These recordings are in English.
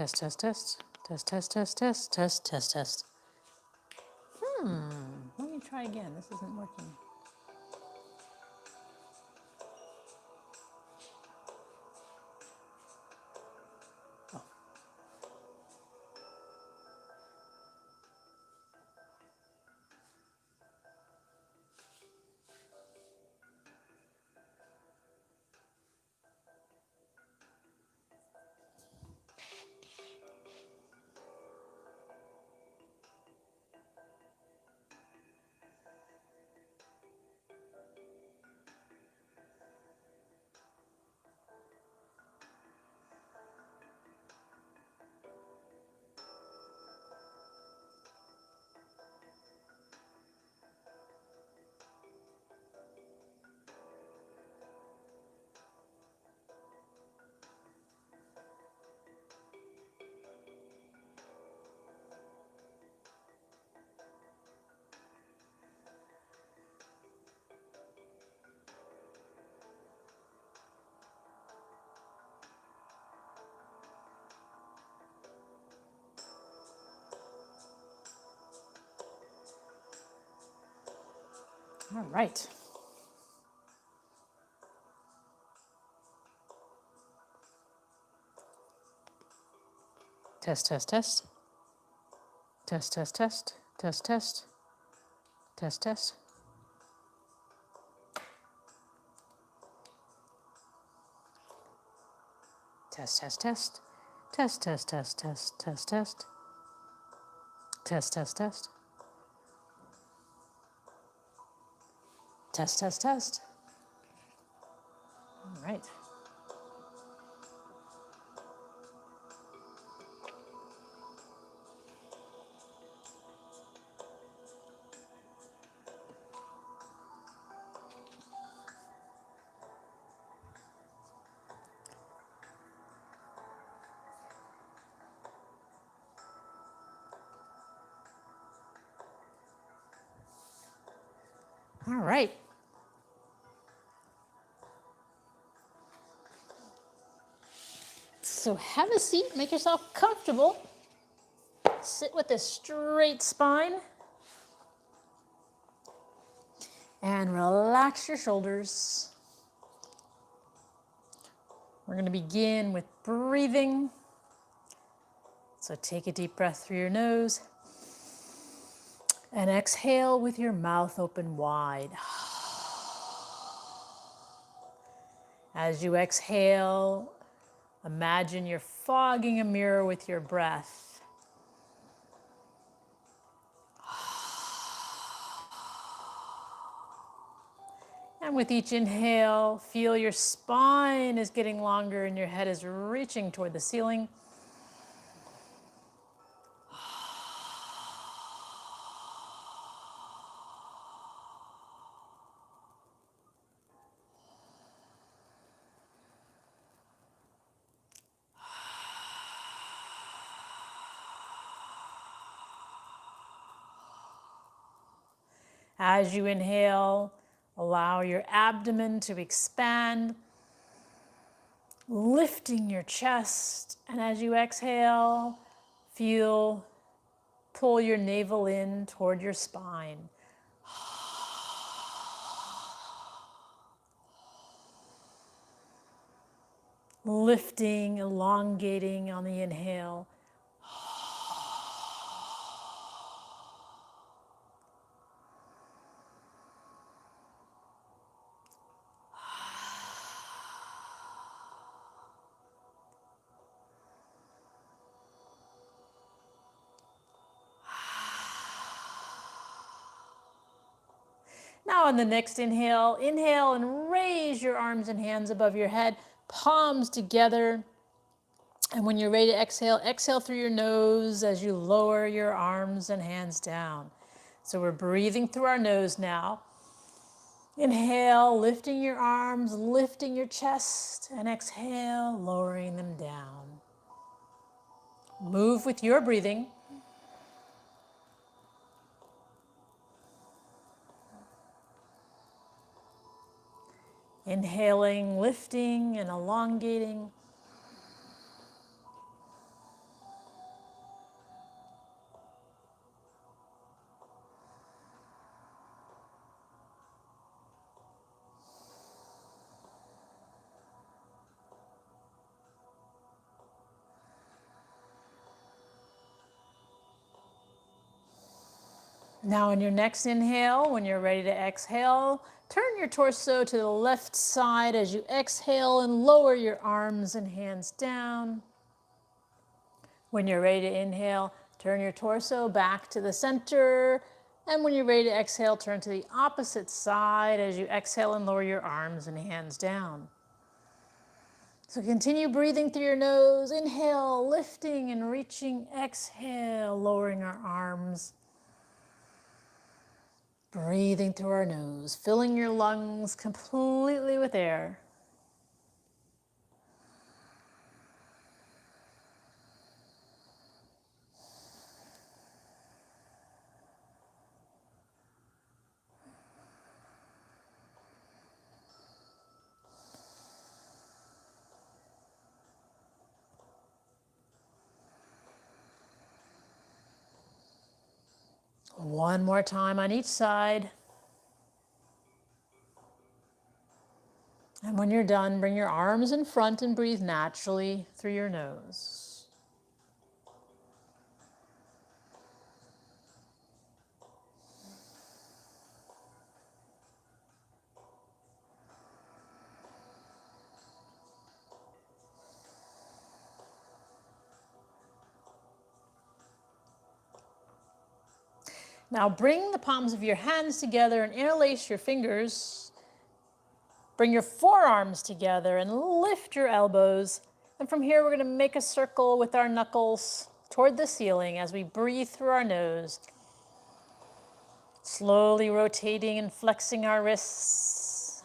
Test, test, test. Test, test, test, test, test, test, test. Let me try again. This isn't working. All right. Test, test, test. Test, test, test. Test, test. Test, test. Test, test, test. Test, test, test, test, test, test. Test, test, test. Test, test, test. All right. All right. So have a seat, make yourself comfortable. Sit with a straight spine. And relax your shoulders. We're going to begin with breathing. So take a deep breath through your nose. And exhale with your mouth open wide. As you exhale, imagine you're fogging a mirror with your breath. And with each inhale, feel your spine is getting longer and your head is reaching toward the ceiling. As you inhale, allow your abdomen to expand, lifting your chest. And as you exhale, pull your navel in toward your spine. Lifting, elongating on the inhale. Now on the next inhale, inhale and raise your arms and hands above your head, palms together. And when you're ready to exhale, exhale through your nose as you lower your arms and hands down. So we're breathing through our nose now. Inhale, lifting your arms, lifting your chest, and exhale, lowering them down. Move with your breathing. Inhaling, lifting, and elongating. Now on your next inhale, when you're ready to exhale, turn your torso to the left side as you exhale and lower your arms and hands down. When you're ready to inhale, turn your torso back to the center. And when you're ready to exhale, turn to the opposite side as you exhale and lower your arms and hands down. So continue breathing through your nose. Inhale, lifting and reaching. Exhale, lowering our arms. Breathing through our nose, filling your lungs completely with air. One more time on each side. And when you're done, bring your arms in front and breathe naturally through your nose. Now bring the palms of your hands together and interlace your fingers. Bring your forearms together and lift your elbows. And from here, we're going to make a circle with our knuckles toward the ceiling as we breathe through our nose. Slowly rotating and flexing our wrists.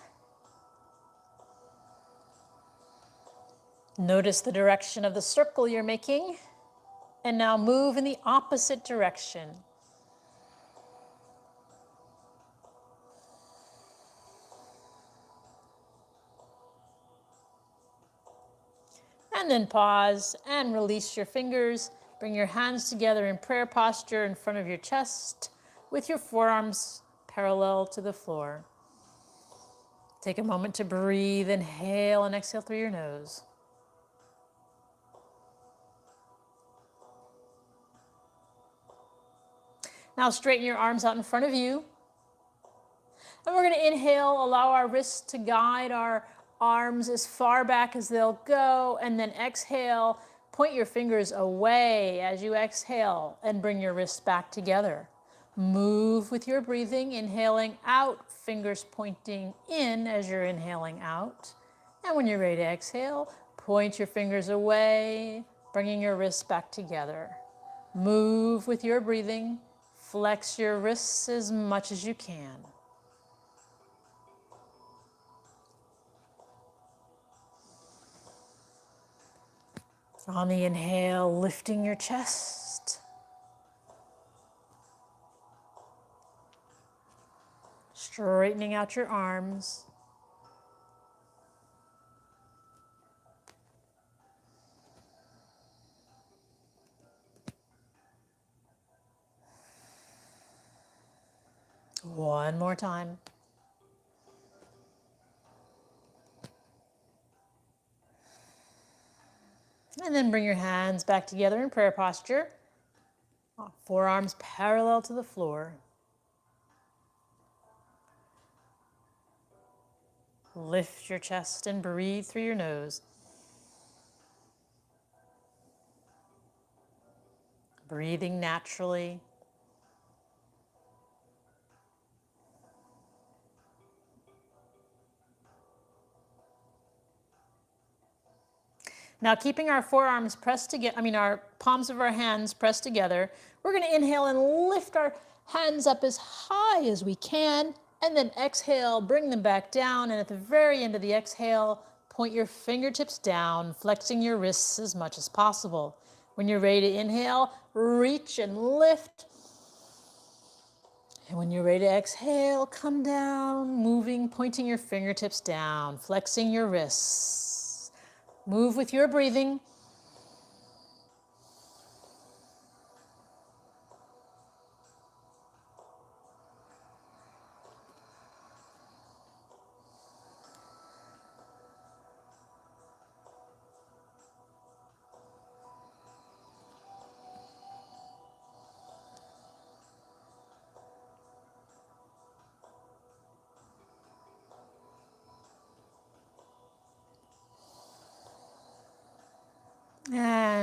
Notice the direction of the circle you're making. And now move in the opposite direction. And then pause and release your fingers. Bring your hands together in prayer posture in front of your chest with your forearms parallel to the floor. Take a moment to breathe, inhale and exhale through your nose. Now straighten your arms out in front of you. And we're going to inhale, allow our wrists to guide our arms as far back as they'll go, and then exhale, point your fingers away as you exhale and bring your wrists back together. Move with your breathing, inhaling out, fingers pointing in as you're inhaling out. And when you're ready to exhale, point your fingers away, bringing your wrists back together. Move with your breathing, flex your wrists as much as you can. On the inhale, lifting your chest. Straightening out your arms. One more time. And then bring your hands back together in prayer posture. Forearms parallel to the floor. Lift your chest and breathe through your nose. Breathing naturally. Now keeping our forearms pressed together, our palms of our hands pressed together, we're going to inhale and lift our hands up as high as we can, and then exhale, bring them back down, and at the very end of the exhale, point your fingertips down, flexing your wrists as much as possible. When you're ready to inhale, reach and lift. And when you're ready to exhale, come down, moving, pointing your fingertips down, flexing your wrists. Move with your breathing.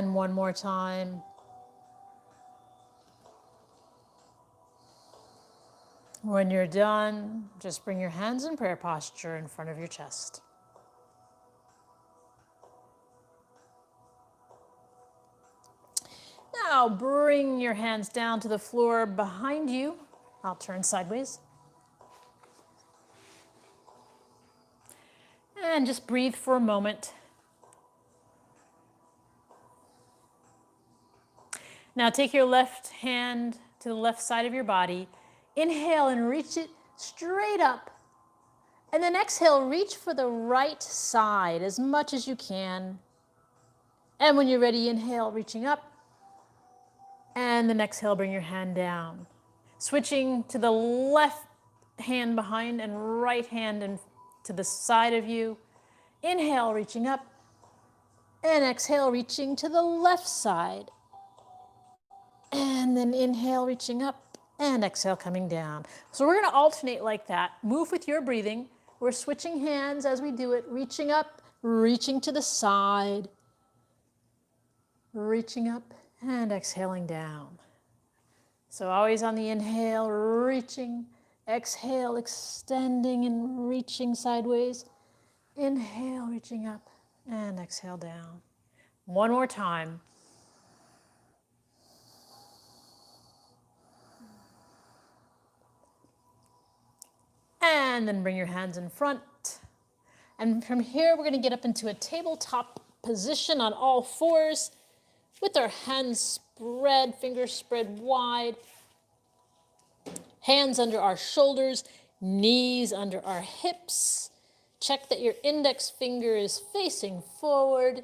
And one more time. When you're done, just bring your hands in prayer posture in front of your chest. Now bring your hands down to the floor behind you. I'll turn sideways. And just breathe for a moment. Now take your left hand to the left side of your body. Inhale and reach it straight up. And then exhale, reach for the right side as much as you can. And when you're ready, inhale, reaching up. And then exhale, bring your hand down. Switching to the left hand behind and right hand and to the side of you. Inhale, reaching up. And exhale, reaching to the left side. And then inhale, reaching up. And exhale, coming down. So we're going to alternate like that. Move with your breathing. We're switching hands as we do it. Reaching up, reaching to the side. Reaching up and exhaling down. So always on the inhale, reaching. Exhale, extending and reaching sideways. Inhale, reaching up and exhale down. One more time. And then bring your hands in front. And from here, we're going to get up into a tabletop position on all fours with our hands spread, fingers spread wide. Hands under our shoulders, knees under our hips. Check that your index finger is facing forward.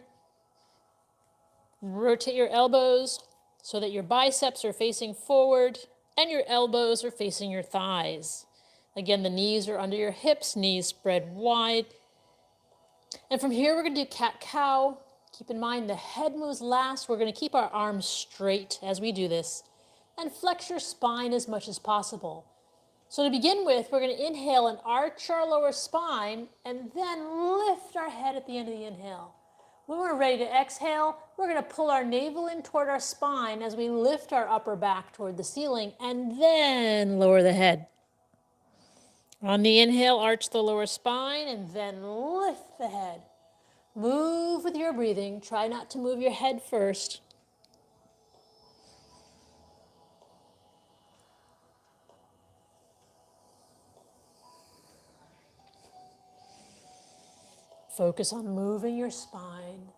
Rotate your elbows so that your biceps are facing forward and your elbows are facing your thighs. Again, the knees are under your hips, knees spread wide. And from here, we're going to do cat-cow. Keep in mind the head moves last. We're going to keep our arms straight as we do this. And flex your spine as much as possible. So to begin with, we're going to inhale and arch our lower spine and then lift our head at the end of the inhale. When we're ready to exhale, we're going to pull our navel in toward our spine as we lift our upper back toward the ceiling and then lower the head. On the inhale, arch the lower spine and then lift the head. Move with your breathing. Try not to move your head first. Focus on moving your spine.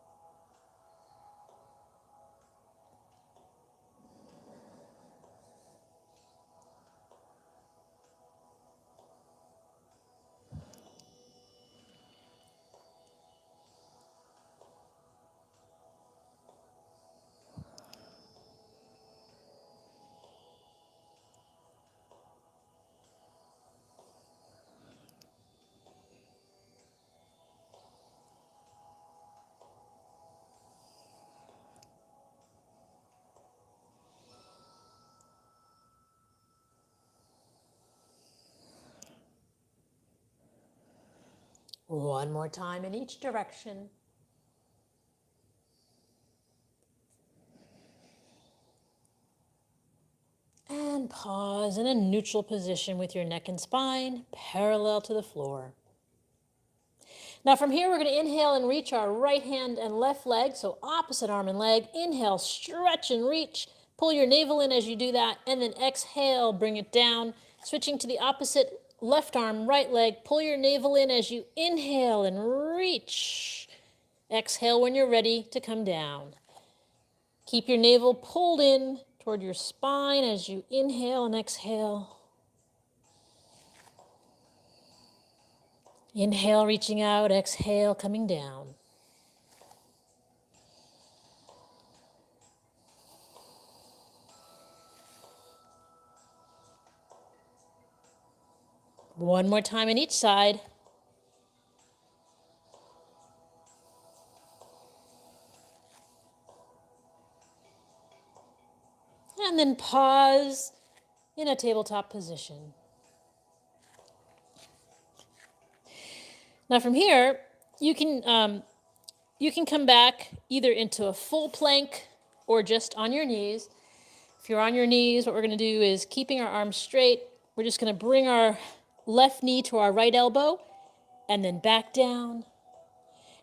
One more time in each direction. And pause in a neutral position with your neck and spine parallel to the floor. Now from here, we're going to inhale and reach our right hand and left leg, so opposite arm and leg. Inhale, stretch and reach. Pull your navel in as you do that, and then exhale, bring it down. Switching to the opposite left arm, right leg. Pull your navel in as you inhale and reach. Exhale when you're ready to come down. Keep your navel pulled in toward your spine as you inhale and exhale. Inhale, reaching out. Exhale, coming down. One more time on each side. And then pause in a tabletop position. Now from here, you can you can come back either into a full plank or just on your knees. If you're on your knees, what we're going to do is keeping our arms straight. We're just going to bring our left knee to our right elbow and then back down.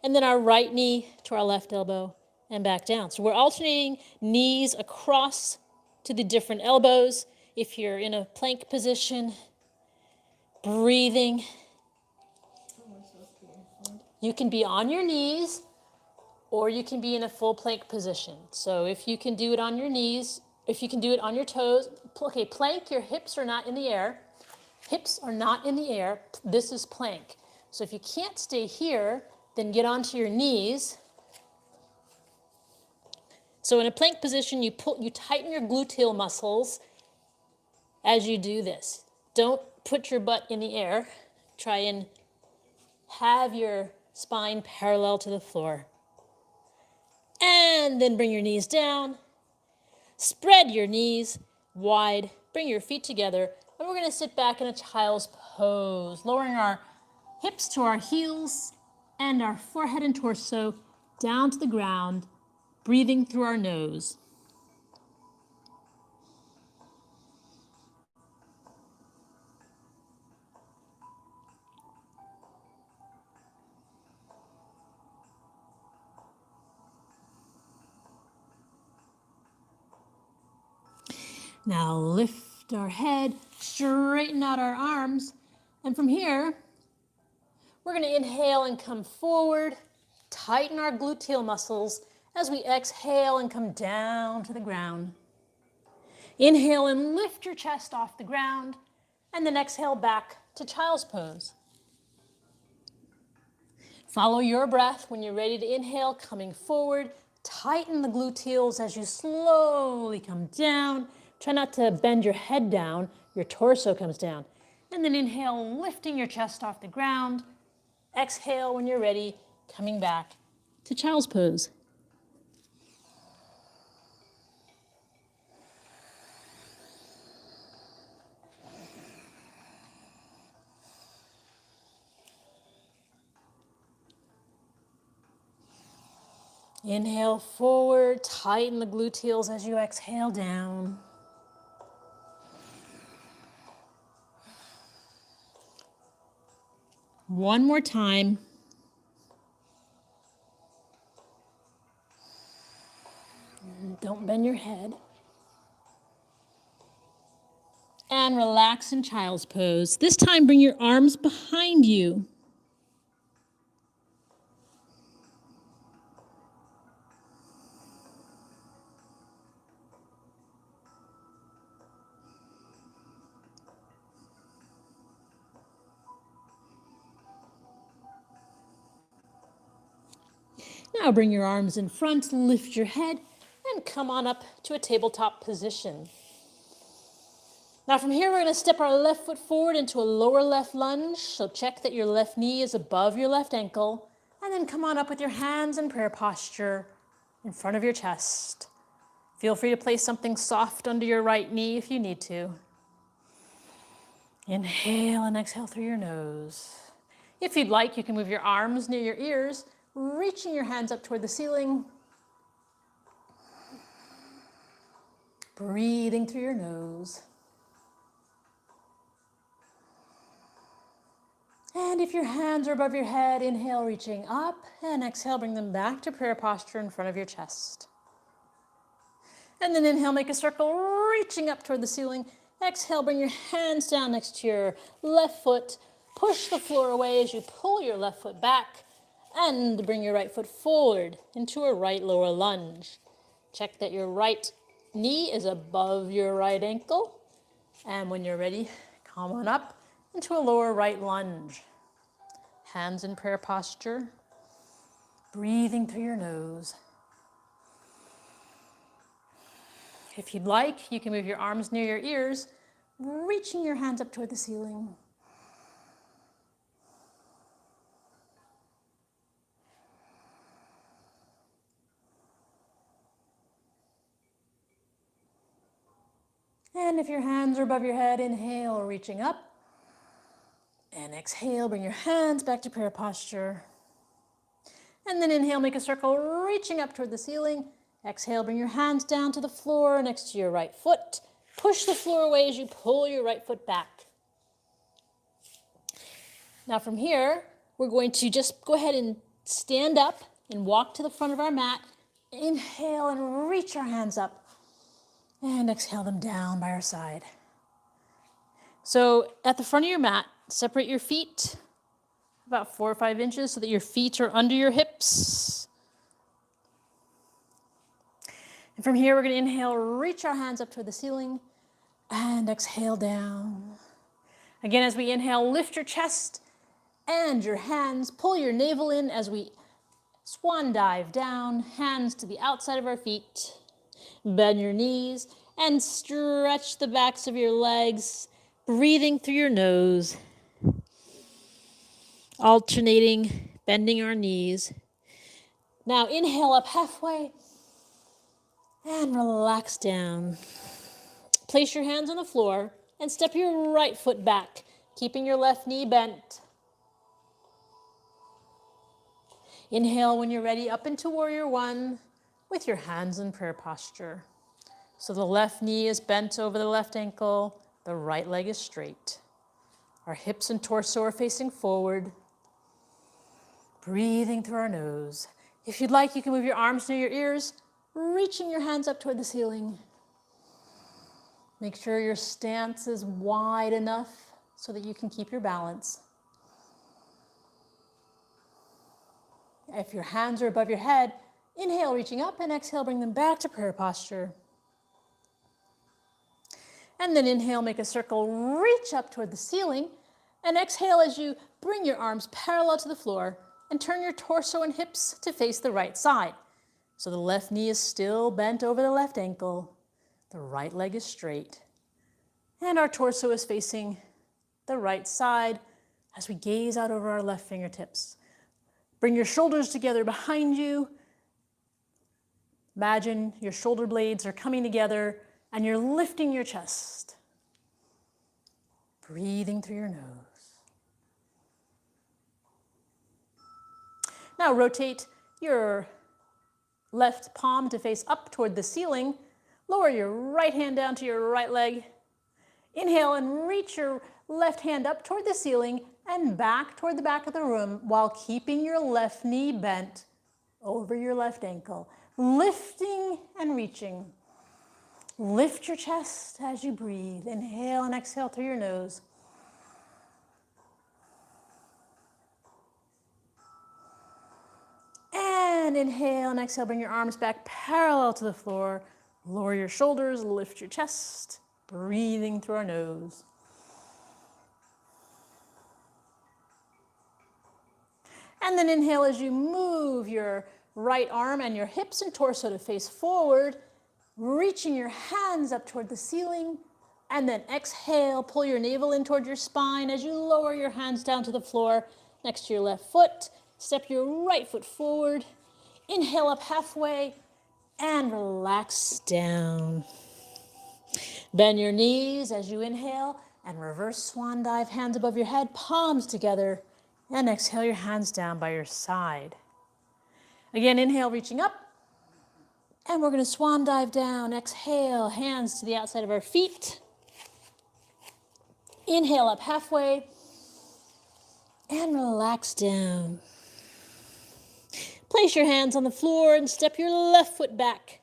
And then our right knee to our left elbow and back down. So we're alternating knees across to the different elbows. If you're in a plank position, breathing. You can be on your knees or you can be in a full plank position. So if you can do it on your knees, if you can do it on your toes, okay, plank, your hips are not in the air. Hips are not in the air. This is plank. So if you can't stay here, then get onto your knees. So in a plank position, you tighten your gluteal muscles as you do this. Don't put your butt in the air. Try and have your spine parallel to the floor. And then bring your knees down. Spread your knees wide. Bring your feet together. And we're going to sit back in a child's pose, lowering our hips to our heels and our forehead and torso down to the ground, breathing through our nose. Now lift our head, straighten out our arms, and from here, we're going to inhale and come forward, tighten our gluteal muscles as we exhale and come down to the ground. Inhale and lift your chest off the ground, and then exhale back to child's pose. Follow your breath when you're ready to inhale, coming forward. Tighten the gluteals as you slowly come down. Try not to bend your head down, your torso comes down. And then inhale, lifting your chest off the ground. Exhale when you're ready, coming back to child's pose. Inhale forward, tighten the gluteals as you exhale down. One more time. Don't bend your head. And relax in child's pose. This time, bring your arms behind you. Now bring your arms in front, lift your head, and come on up to a tabletop position. Now from here, we're going to step our left foot forward into a lower left lunge. So check that your left knee is above your left ankle. And then come on up with your hands in prayer posture in front of your chest. Feel free to place something soft under your right knee if you need to. Inhale and exhale through your nose. If you'd like, you can move your arms near your ears, reaching your hands up toward the ceiling. Breathing through your nose. And if your hands are above your head, inhale, reaching up, and exhale, bring them back to prayer posture in front of your chest. And then inhale, make a circle, reaching up toward the ceiling. Exhale, bring your hands down next to your left foot. Push the floor away as you pull your left foot back, and bring your right foot forward into a right lower lunge. Check that your right knee is above your right ankle. And when you're ready, come on up into a lower right lunge. Hands in prayer posture. Breathing through your nose. If you'd like, you can move your arms near your ears, reaching your hands up toward the ceiling. And if your hands are above your head, inhale, reaching up. And exhale, bring your hands back to prayer posture. And then inhale, make a circle, reaching up toward the ceiling. Exhale, bring your hands down to the floor next to your right foot. Push the floor away as you pull your right foot back. Now from here, we're going to just go ahead and stand up and walk to the front of our mat. Inhale and reach our hands up. And exhale them down by our side. So at the front of your mat, separate your feet about 4 or 5 inches so that your feet are under your hips. And from here, we're going to inhale, reach our hands up toward the ceiling, and exhale down. Again, as we inhale, lift your chest and your hands. Pull your navel in as we swan dive down, hands to the outside of our feet. Bend your knees and stretch the backs of your legs, breathing through your nose. Alternating, bending our knees. Now inhale up halfway and relax down. Place your hands on the floor and step your right foot back, keeping your left knee bent. Inhale when you're ready up into Warrior One with your hands in prayer posture. So the left knee is bent over the left ankle, the right leg is straight. Our hips and torso are facing forward. Breathing through our nose. If you'd like, you can move your arms near your ears, reaching your hands up toward the ceiling. Make sure your stance is wide enough so that you can keep your balance. If your hands are above your head, inhale, reaching up, and exhale, bring them back to prayer posture. And then inhale, make a circle, reach up toward the ceiling, and exhale as you bring your arms parallel to the floor and turn your torso and hips to face the right side. So the left knee is still bent over the left ankle, the right leg is straight, and our torso is facing the right side as we gaze out over our left fingertips. Bring your shoulders together behind you. Imagine your shoulder blades are coming together and you're lifting your chest. Breathing through your nose. Now rotate your left palm to face up toward the ceiling. Lower your right hand down to your right leg. Inhale and reach your left hand up toward the ceiling and back toward the back of the room while keeping your left knee bent over your left ankle. Lifting and reaching. Lift your chest as you breathe. Inhale and exhale through your nose. And inhale and exhale, bring your arms back parallel to the floor. Lower your shoulders, lift your chest, breathing through our nose. And then inhale as you move your right arm and your hips and torso to face forward, reaching your hands up toward the ceiling. And then exhale, pull your navel in toward your spine as you lower your hands down to the floor next to your left foot. Step your right foot forward. Inhale up halfway and relax down. Bend your knees as you inhale and reverse swan dive, hands above your head, palms together, and exhale your hands down by your side. Again, inhale, reaching up, and we're going to swan dive down. Exhale, hands to the outside of our feet. Inhale up halfway and relax down. Place your hands on the floor and step your left foot back,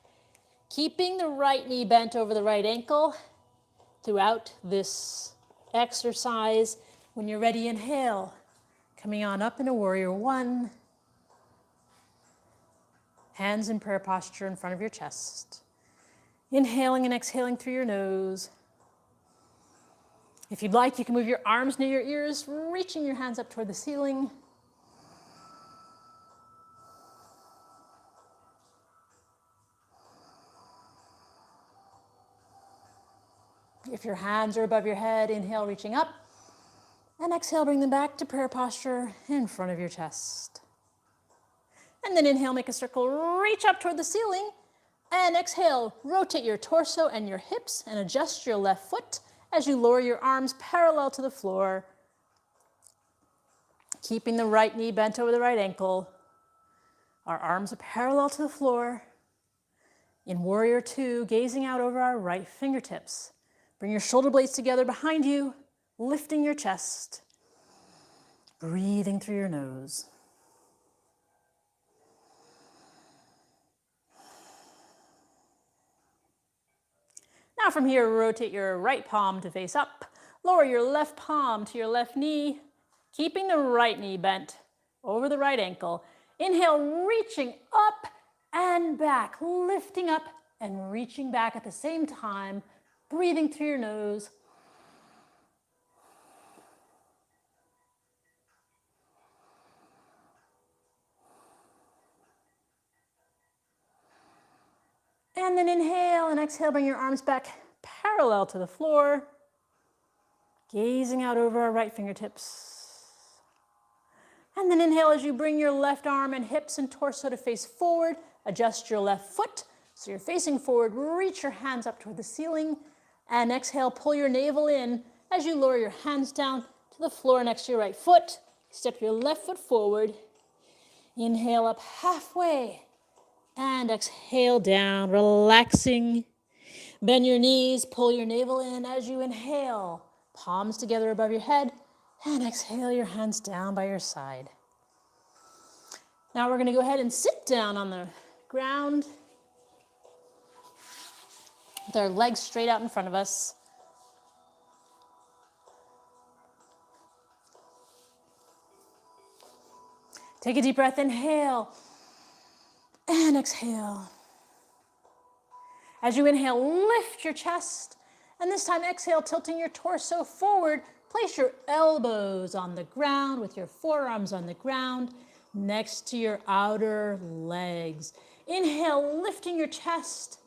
keeping the right knee bent over the right ankle throughout this exercise. When you're ready, inhale, coming on up into Warrior One. Hands in prayer posture in front of your chest. Inhaling and exhaling through your nose. If you'd like, you can move your arms near your ears, reaching your hands up toward the ceiling. If your hands are above your head, inhale, reaching up. And exhale, bring them back to prayer posture in front of your chest. And then inhale, make a circle, reach up toward the ceiling. And exhale, rotate your torso and your hips and adjust your left foot as you lower your arms parallel to the floor, keeping the right knee bent over the right ankle. Our arms are parallel to the floor. In Warrior Two, gazing out over our right fingertips. Bring your shoulder blades together behind you, lifting your chest. Breathing through your nose. Now from here, rotate your right palm to face up. Lower your left palm to your left knee, keeping the right knee bent over the right ankle. Inhale, reaching up and back, lifting up and reaching back at the same time, breathing through your nose. And then inhale and exhale, bring your arms back parallel to the floor, gazing out over our right fingertips. And then inhale as you bring your left arm and hips and torso to face forward. Adjust your left foot so you're facing forward. Reach your hands up toward the ceiling. And exhale, pull your navel in as you lower your hands down to the floor next to your right foot. Step your left foot forward. Inhale up halfway. And exhale down, relaxing. Bend your knees, pull your navel in as you inhale. Palms together above your head. And exhale your hands down by your side. Now we're going to go ahead and sit down on the ground with our legs straight out in front of us. Take a deep breath, inhale, and exhale. As you inhale, lift your chest, and this time exhale, tilting your torso forward. Place your elbows on the ground with your forearms on the ground next to your outer legs. Inhale, lifting your chest.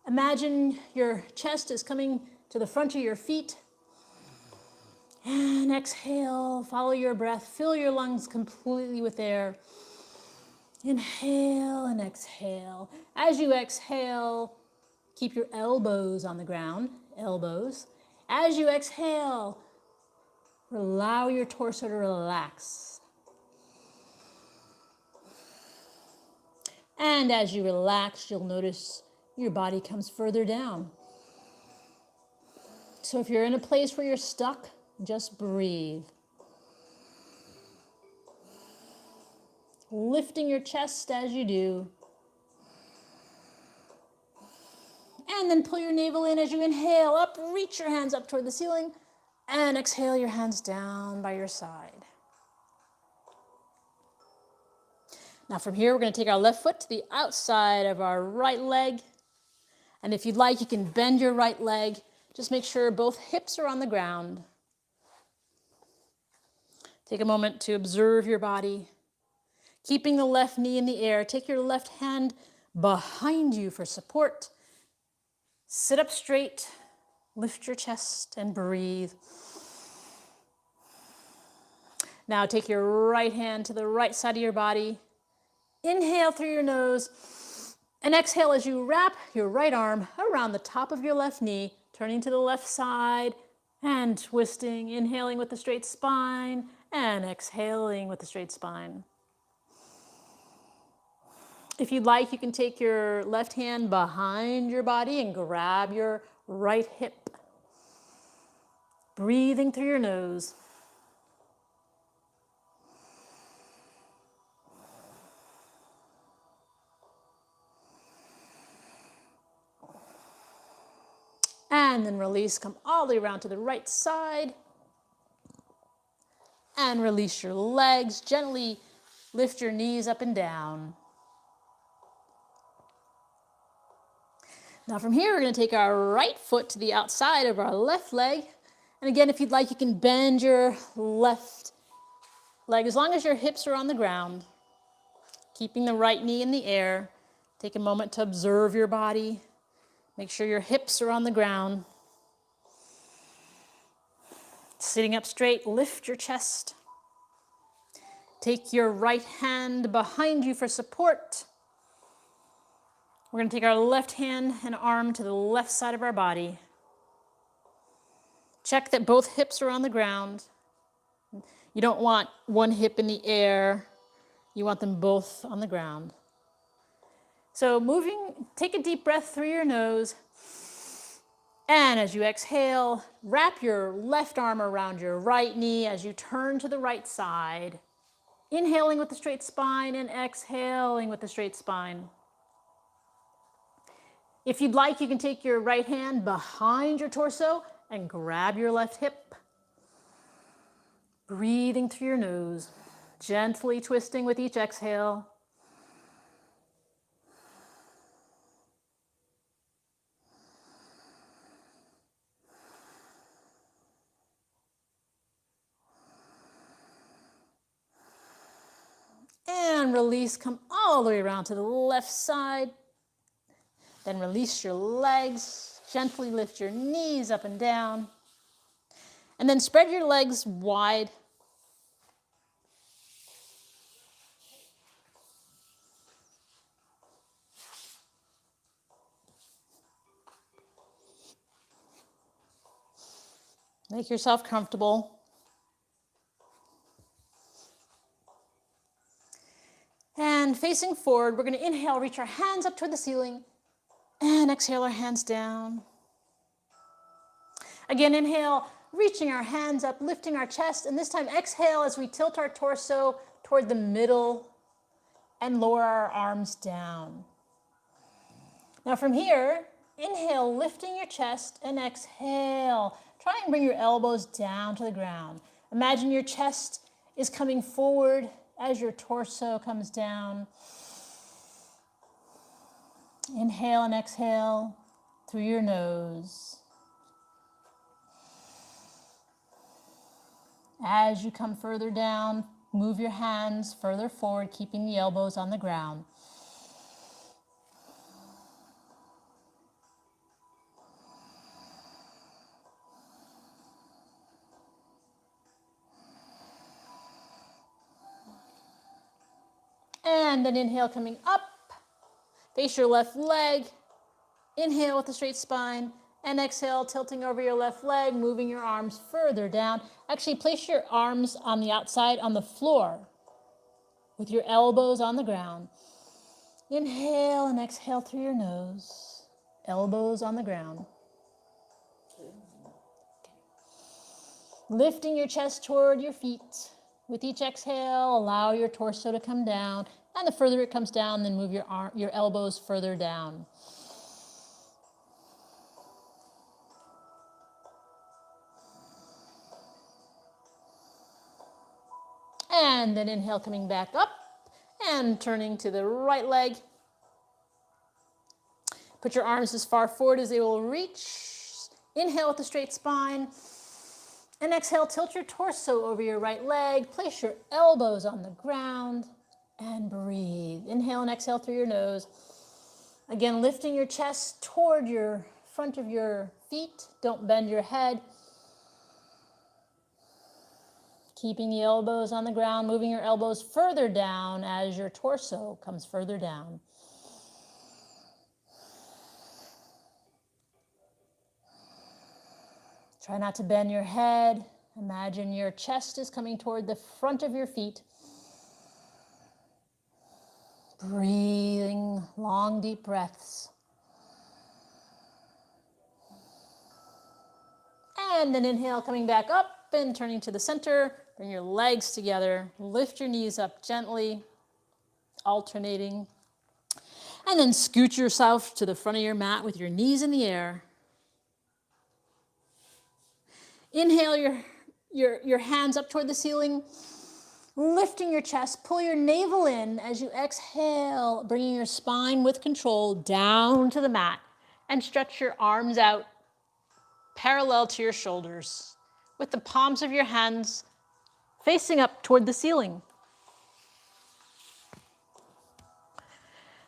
Imagine your chest is coming to the front of your feet. And exhale, follow your breath. Fill your lungs completely with air. Inhale and exhale. As you exhale, keep your elbows on the ground, elbows. As you exhale, allow your torso to relax. And as you relax, you'll notice your body comes further down. So if you're in a place where you're stuck, just breathe. Lifting your chest as you do. And then pull your navel in as you inhale up, reach your hands up toward the ceiling. And exhale your hands down by your side. Now from here, we're going to take our left foot to the outside of our right leg. And if you'd like, you can bend your right leg. Just make sure both hips are on the ground. Take a moment to observe your body. Keeping the left knee in the air, take your left hand behind you for support. Sit up straight, lift your chest and breathe. Now take your right hand to the right side of your body. Inhale through your nose and exhale as you wrap your right arm around the top of your left knee, turning to the left side and twisting, inhaling with the straight spine and exhaling with the straight spine. If you'd like, you can take your left hand behind your body and grab your right hip. Breathing through your nose. And then release, come all the way around to the right side. And release your legs. Gently lift your knees up and down. Now from here, we're going to take our right foot to the outside of our left leg. And again, if you'd like, you can bend your left leg as long as your hips are on the ground. Keeping the right knee in the air. Take a moment to observe your body. Make sure your hips are on the ground. Sitting up straight, lift your chest. Take your right hand behind you for support. We're going to take our left hand and arm to the left side of our body. Check that both hips are on the ground. You don't want one hip in the air. You want them both on the ground. So take a deep breath through your nose. And as you exhale, wrap your left arm around your right knee as you turn to the right side. Inhaling with a straight spine and exhaling with a straight spine. If you'd like, you can take your right hand behind your torso and grab your left hip. Breathing through your nose, gently twisting with each exhale. And release, come all the way around to the left side. Then release your legs, gently lift your knees up and down. And then spread your legs wide. Make yourself comfortable. And facing forward, we're going to inhale, reach our hands up toward the ceiling, and exhale our hands down. Again, inhale, reaching our hands up, lifting our chest, and this time exhale as we tilt our torso toward the middle and lower our arms down. Now from here, inhale, lifting your chest, and exhale. Try and bring your elbows down to the ground. Imagine your chest is coming forward as your torso comes down. Inhale and exhale through your nose. As you come further down, move your hands further forward, keeping the elbows on the ground. And then inhale, coming up. Face your left leg. Inhale with a straight spine. And exhale, tilting over your left leg, moving your arms further down. Actually, place your arms on the outside on the floor with your elbows on the ground. Inhale and exhale through your nose. Elbows on the ground. Okay. Lifting your chest toward your feet. With each exhale, allow your torso to come down. And the further it comes down, then move your elbows further down. And then inhale, coming back up and turning to the right leg. Put your arms as far forward as they will reach. Inhale with a straight spine. And exhale, tilt your torso over your right leg. Place your elbows on the ground and breathe. Inhale and exhale through your nose. Again, lifting your chest toward your front of your feet. Don't bend your head. Keeping the elbows on the ground, moving your elbows further down as your torso comes further down. Try not to bend your head. Imagine your chest is coming toward the front of your feet. Breathing long, deep breaths. And then inhale, coming back up and turning to the center. Bring your legs together. Lift your knees up gently, alternating. And then scoot yourself to the front of your mat with your knees in the air. Inhale your hands up toward the ceiling, lifting your chest. Pull your navel in as you exhale, bringing your spine with control down to the mat. And stretch your arms out parallel to your shoulders with the palms of your hands facing up toward the ceiling.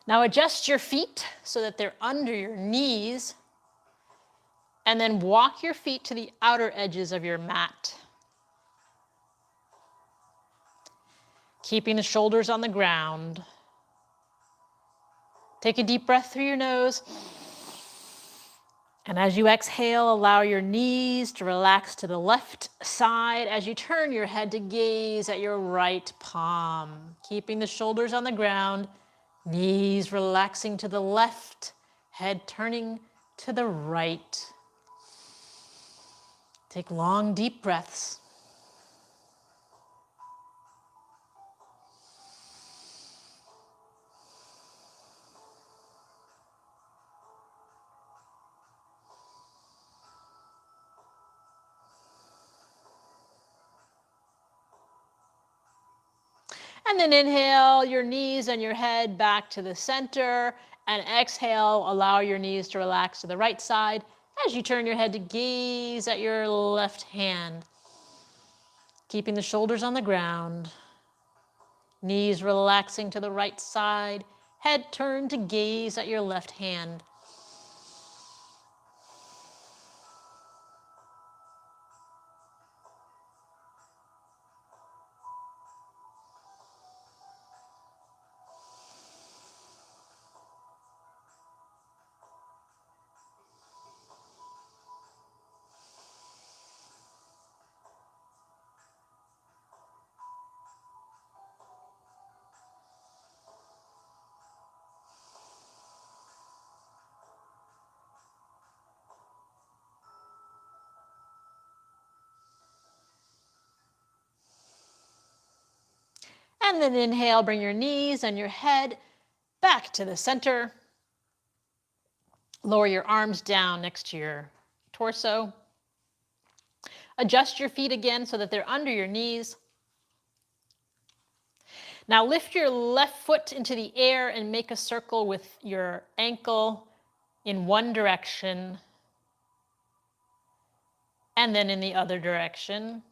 Now adjust your feet so that they're under your knees. And then walk your feet to the outer edges of your mat. Keeping the shoulders on the ground. Take a deep breath through your nose. And as you exhale, allow your knees to relax to the left side as you turn your head to gaze at your right palm, keeping the shoulders on the ground, knees relaxing to the left, head turning to the right. Take long, deep breaths. And then inhale your knees and your head back to the center. And exhale, allow your knees to relax to the right side as you turn your head to gaze at your left hand. Keeping the shoulders on the ground. Knees relaxing to the right side. Head turned to gaze at your left hand. And then inhale, bring your knees and your head back to the center. Lower your arms down next to your torso. Adjust your feet again so that they're under your knees. Now lift your left foot into the air and make a circle with your ankle in one direction and then in the other direction.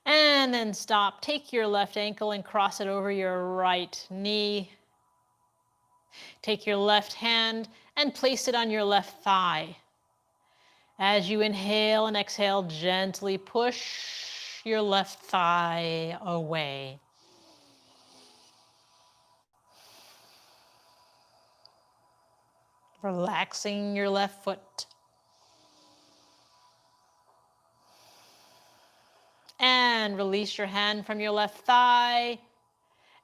And then stop. Take your left ankle and cross it over your right knee. Take your left hand and place it on your left thigh. As you inhale and exhale, gently push your left thigh away. Relaxing your left foot. And release your hand from your left thigh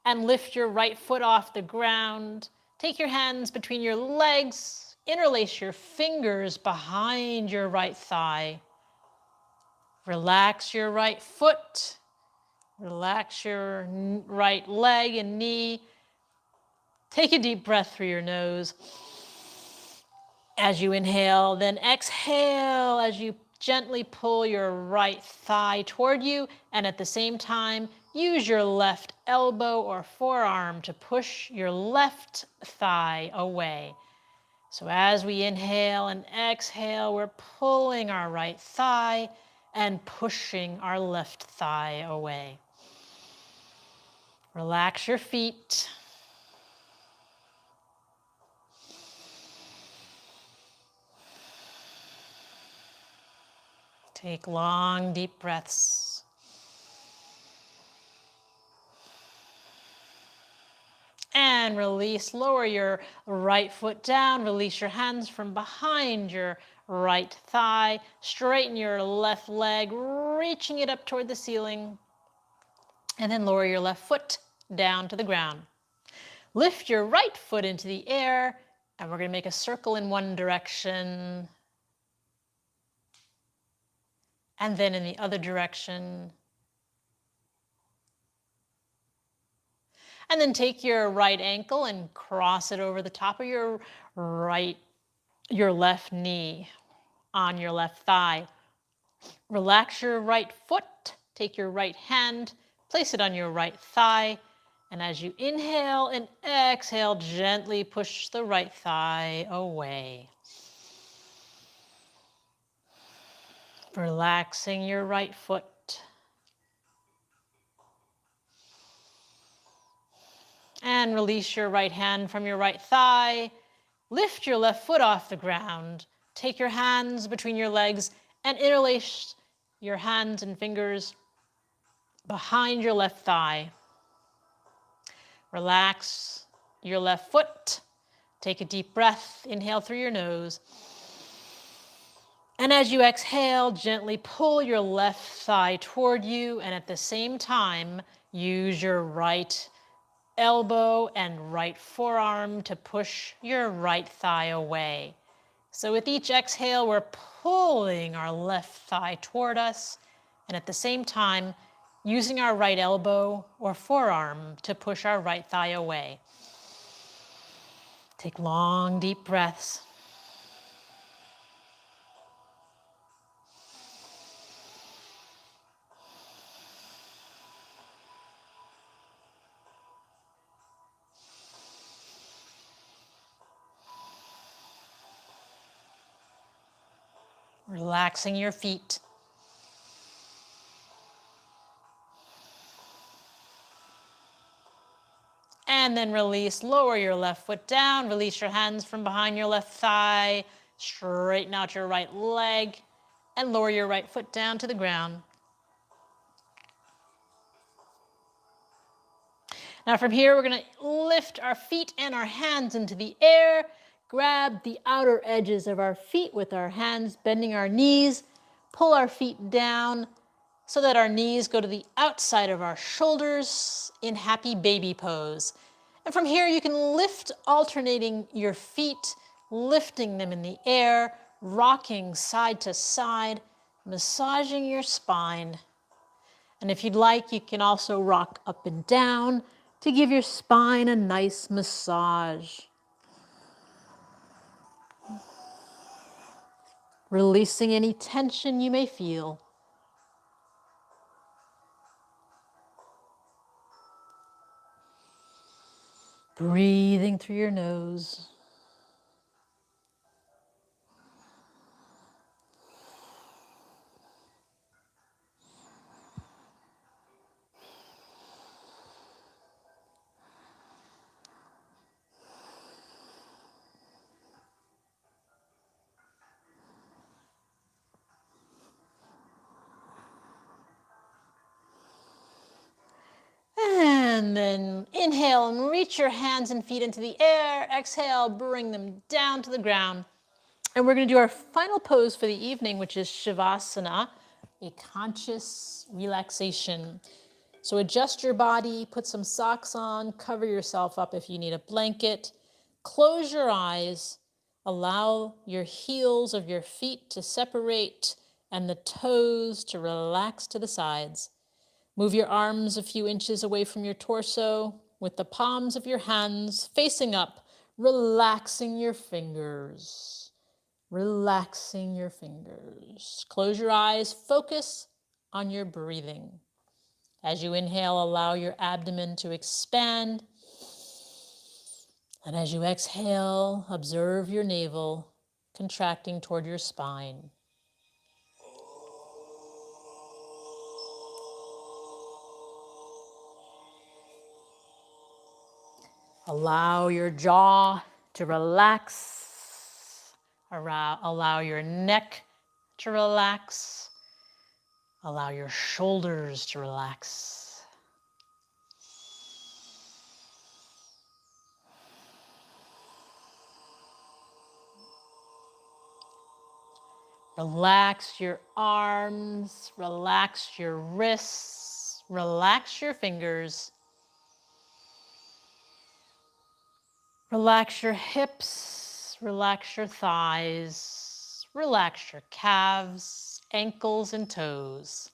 and lift your right foot off the ground. Take your hands between your legs. Interlace your fingers behind your right thigh. Relax your right foot. Relax your right leg and knee. Take a deep breath through your nose as you inhale, then exhale as you gently pull your right thigh toward you, and at the same time, use your left elbow or forearm to push your left thigh away. So as we inhale and exhale, we're pulling our right thigh and pushing our left thigh away. Relax your feet. Take long, deep breaths. And release. Lower your right foot down. Release your hands from behind your right thigh. Straighten your left leg, reaching it up toward the ceiling. And then lower your left foot down to the ground. Lift your right foot into the air, and we're going to make a circle in one direction. And then in the other direction. And then take your right ankle and cross it over the top of your left knee on your left thigh. Relax your right foot. Take your right hand, place it on your right thigh. And as you inhale and exhale, gently push the right thigh away. Relaxing your right foot. And release your right hand from your right thigh. Lift your left foot off the ground. Take your hands between your legs and interlace your hands and fingers behind your left thigh. Relax your left foot. Take a deep breath. Inhale through your nose. And as you exhale, gently pull your left thigh toward you, and at the same time, use your right elbow and right forearm to push your right thigh away. So with each exhale, we're pulling our left thigh toward us, and at the same time, using our right elbow or forearm to push our right thigh away. Take long, deep breaths. Relaxing your feet. And then release, lower your left foot down, release your hands from behind your left thigh, straighten out your right leg, and lower your right foot down to the ground. Now from here, we're gonna lift our feet and our hands into the air, grab the outer edges of our feet with our hands, bending our knees, pull our feet down so that our knees go to the outside of our shoulders in happy baby pose. And from here, you can lift, alternating your feet, lifting them in the air, rocking side to side, massaging your spine. And if you'd like, you can also rock up and down to give your spine a nice massage. Releasing any tension you may feel. Breathing through your nose. And then inhale and reach your hands and feet into the air. Exhale, bring them down to the ground. And we're going to do our final pose for the evening, which is Shavasana, a conscious relaxation. So adjust your body, put some socks on, cover yourself up if you need a blanket. Close your eyes, allow your heels of your feet to separate and the toes to relax to the sides. Move your arms a few inches away from your torso with the palms of your hands facing up, relaxing your fingers. Relaxing your fingers. Close your eyes, focus on your breathing. As you inhale, allow your abdomen to expand. And as you exhale, observe your navel contracting toward your spine. Allow your jaw to relax. Allow your neck to relax. Allow your shoulders to relax. Relax your arms, relax your wrists, relax your fingers. Relax your hips, relax your thighs, relax your calves, ankles, and toes.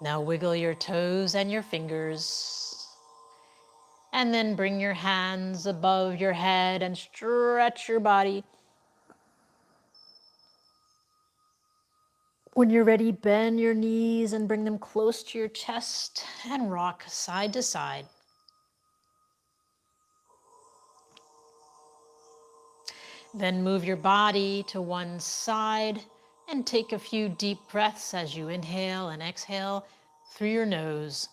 Now wiggle your toes and your fingers. And then bring your hands above your head and stretch your body. When you're ready, bend your knees and bring them close to your chest and rock side to side. Then move your body to one side and take a few deep breaths as you inhale and exhale through your nose.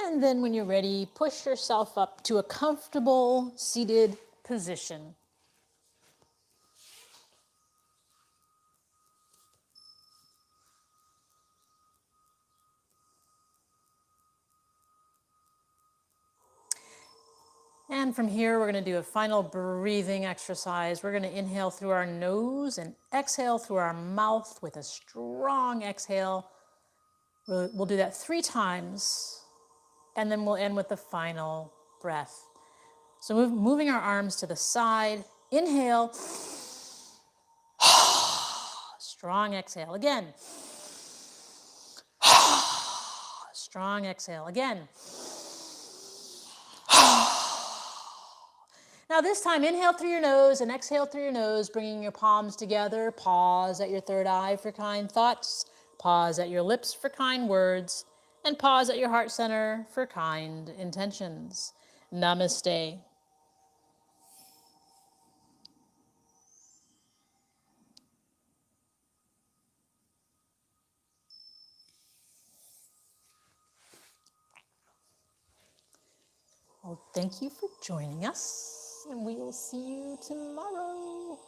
And then when you're ready, push yourself up to a comfortable seated position. And from here, we're going to do a final breathing exercise. We're going to inhale through our nose and exhale through our mouth with a strong exhale. We'll do that 3 times, and then we'll end with the final breath. So moving our arms to the side. Inhale. Strong exhale. Again. Strong exhale. Again. Now this time, inhale through your nose and exhale through your nose, bringing your palms together. Pause at your third eye for kind thoughts. Pause at your lips for kind words. And pause at your heart center for kind intentions. Namaste. Well, thank you for joining us, and we will see you tomorrow.